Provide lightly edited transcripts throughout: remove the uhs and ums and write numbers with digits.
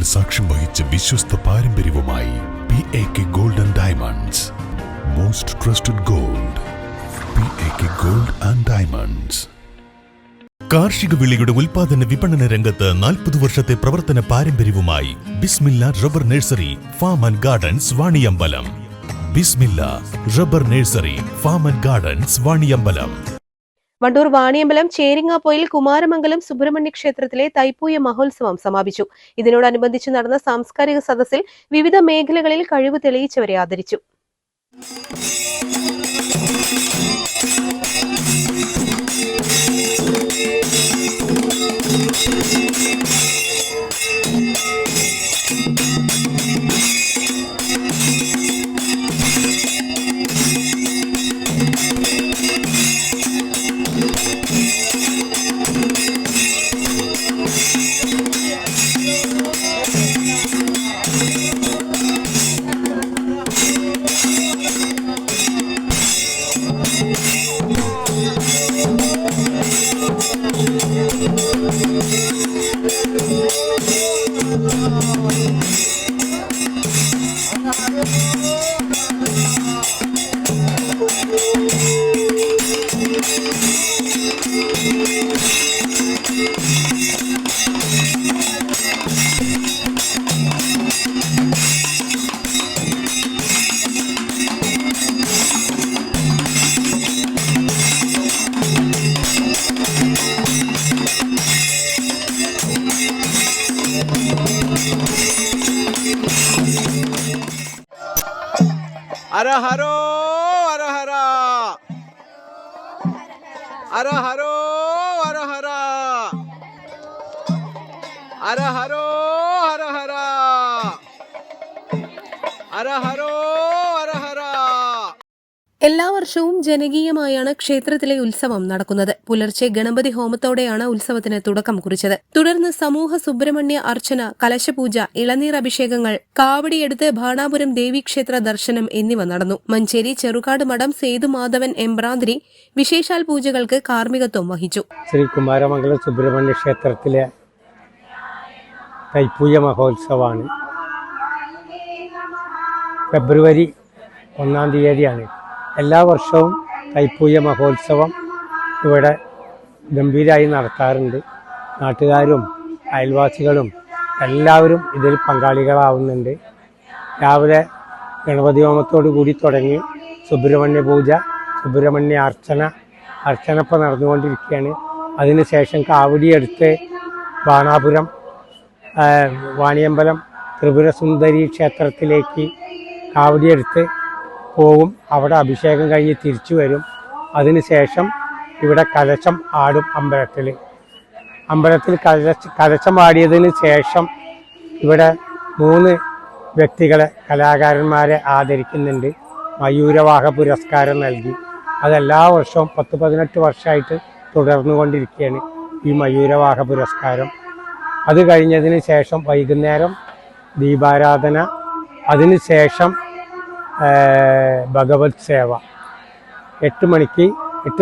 വർഷങ്ങൾ സാക്ഷ്യം വഹിച്ച വിശ്വസ്ത പാരമ്പര്യവുമായി PAK Gold and Diamonds. Most trusted gold. PAK Gold and Diamonds. കാർഷിക വിളയുടെ ഉൽപാദന വിപണന രംഗത്ത് 40 വർഷത്തെ പ്രവർത്തന പാരമ്പര്യവുമായി Bismillah rubber nursery farm and gardens Vaniyambalam. Bismillah rubber nursery farm and gardens Vaniyambalam. Wandoor Vaniyambalam Cheringappoyil Kumaramangalam Subrahmanya ക്ഷേത്രത്തിലെ തൈപ്പൂയ മഹോത്സവം സമാപിച്ചു. ഇതിനോടനുബന്ധിച്ച് നടന്ന സാംസ്കാരിക സദസ്സിൽ വിവിധ മേഖലകളിൽ കഴിവ് തെളിയിച്ചവരെ ആദരിച്ചു. അരഹരോ അരഹര അരഹരോ അരഹര അരഹരോ അരഹര അരഹരോ അരഹര. എല്ലാ വർഷവും ജനകീയമായാണ് ക്ഷേത്രത്തിലെ ഉത്സവം നടക്കുന്നത്. പുലർച്ചെ ഗണപതി ഹോമത്തോടെയാണ് ഉത്സവത്തിന് തുടക്കം കുറിച്ചത്. തുടർന്ന് സമൂഹ സുബ്രഹ്മണ്യ അർച്ചന, കലശപൂജ, ഇളനീർ അഭിഷേകങ്ങൾ, കാവടിയെടുത്ത് ഭാണാപുരം ദേവീക്ഷേത്ര ദർശനം എന്നിവ നടന്നു. മഞ്ചേരി ചെറുകാട് മഠം സേതുമാധവൻ എമ്പ്രാന്തിരി വിശേഷാൽ പൂജകൾക്ക് കാർമ്മികത്വം വഹിച്ചു. ശ്രീ കുമാരമംഗലം സുബ്രഹ്മണ്യ ക്ഷേത്രത്തിലെ തൈപ്പൂയ മഹോത്സവമാണ്. ഫെബ്രുവരി 1-ാം തീയതിയാണ്. എല്ലാ വർഷവും തൈപ്പൂയ മഹോത്സവം ഇവിടെ ഗംഭീരമായി നടത്താറുണ്ട്. നാട്ടുകാരും അയൽവാസികളും എല്ലാവരും ഇതിൽ പങ്കാളികളാവുന്നുണ്ട്. രാവിലെ ഗണപതി ഹോമത്തോടു കൂടി തുടങ്ങി സുബ്രഹ്മണ്യ പൂജ, സുബ്രഹ്മണ്യ അർച്ചന ഇപ്പോൾ നടന്നുകൊണ്ടിരിക്കുകയാണ്. അതിനുശേഷം കാവടിയെടുത്ത് ബാണാപുരം വാണിയമ്പലം ത്രിപുരസുന്ദരി ക്ഷേത്രത്തിലേക്ക് കാവടിയെടുത്ത് പോവും. അവിടെ അഭിഷേകം കഴിഞ്ഞ് തിരിച്ചു വരും. അതിനുശേഷം ഇവിടെ കലശം ആടും. അമ്പലത്തിൽ കലശം ആടിയതിന് ശേഷം ഇവിടെ 3 വ്യക്തികളെ, കലാകാരന്മാരെ ആദരിക്കുന്നുണ്ട്. മയൂരവാഹ പുരസ്കാരം നൽകി. അതെല്ലാ വർഷവും 10-18 വർഷമായിട്ട് തുടർന്നുകൊണ്ടിരിക്കുകയാണ് ഈ മയൂരവാഹ പുരസ്കാരം. അത് കഴിഞ്ഞതിന് ശേഷം വൈകുന്നേരം ദീപാരാധന, അതിനുശേഷം ഭഗവത് സേവ. 8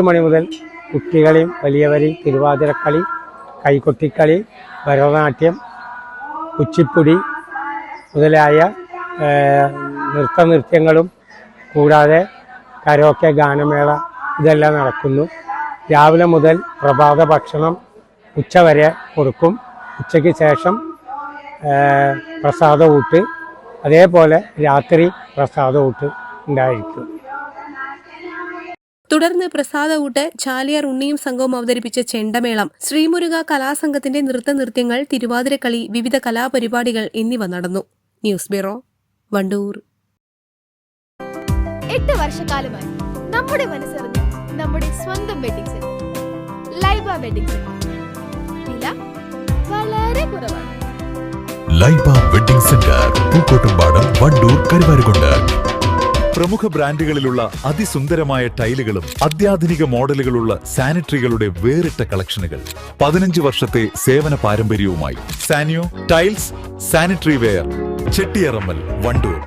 മണി മുതൽ കുട്ടികളെയും വലിയവരെയും തിരുവാതിരക്കളി, കൈകൊട്ടിക്കളി, ഭരതനാട്യം, കുച്ചിപ്പുടി മുതലായ നൃത്തങ്ങളും കൂടാതെ കരോക്കെ, ഗാനമേള ഇതെല്ലാം നടക്കുന്നു. രാവിലെ മുതൽ പ്രഭാത ഭക്ഷണം ഉച്ചവരെ കൊടുക്കും. ഉച്ചയ്ക്ക് ശേഷം പ്രസാദ ഊട്ട്, അതേപോലെ രാത്രി പ്രസാദ ഊട്ട് ഉണ്ടായിരിക്കും. തുടർന്ന് പ്രസാദ ഊട്ട്, ചാലിയാർ ഉണ്ണിയും സംഘവും അവതരിപ്പിച്ച ചെണ്ടമേളം, ശ്രീമുരുക കലാസംഘത്തിന്റെ നൃത്തനൃത്യങ്ങൾ, തിരുവാതിരക്കളി, വിവിധ കലാപരിപാടികൾ എന്നിവ നടന്നു. News bureau, Wandoor. 8 വർഷക്കാലമായി നമ്മുടെ മനസ്സറിഞ്ഞ് നമ്മുടെ സ്വന്തം wedding centre Laiba wedding centre. വില വളരെ കുറവാണ്. Laiba wedding centre, Pookkottumpadam, Wandoor, Karuvarakundu. പ്രമുഖ ബ്രാൻഡുകളിലുള്ള അതിസുന്ദരമായ ടൈലുകളും അത്യാധുനിക മോഡലുകളുള്ള സാനിറ്ററികളുടെ വേറിട്ട കളക്ഷനുകൾ. 15 വർഷത്തെ സേവന പാരമ്പര്യവുമായി Saniyo tiles, sanitary ware, Chettiyarammal, Wandoor.